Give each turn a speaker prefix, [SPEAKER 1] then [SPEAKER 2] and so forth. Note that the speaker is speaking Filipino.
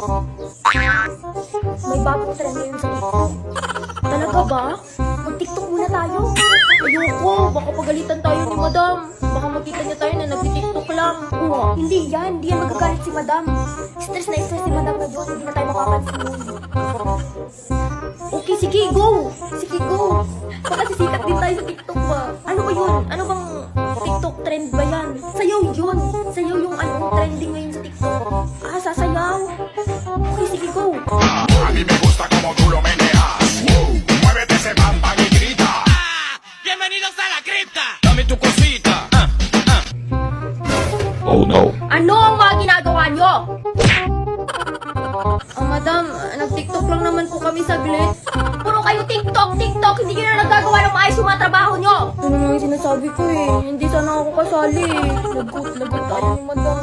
[SPEAKER 1] May bagong trend ngayon sa TikTok. Talaga ba? Mag-TikTok muna tayo. Ayoko, baka pagalitan tayo ni Madam. Baka makita niya tayo na nag-TikTok lang. Oo, hindi yan magagalit si Madam. Stress na stress si Madam na Diyos, hindi na tayo makapansin. Okay, sige, go! Sige, go! Baka sisikat din tayo sa TikTok ba? Ano ba yun? Ano bang TikTok trend ba yan? Sayaw yun! Sayaw yung trending ngayon sa TikTok. Ah, sasayaw? Okay, sige, go!
[SPEAKER 2] A mí me gusta como tú lo meneas. Muévete ese pam pam y grita. Bienvenidos a la cripta. Dame tu cosita. Oh no.
[SPEAKER 1] Ano ang mga ginagawa nyo? Madam, nag-TikTok lang naman po kami saglit. Puro kayo TikTok, hindi nyo na nagagawa ng maayos yung mga trabaho nyo. Ano naman yung sinasabi ko eh, hindi sana ako kasali. Lagot tayo ni Madam.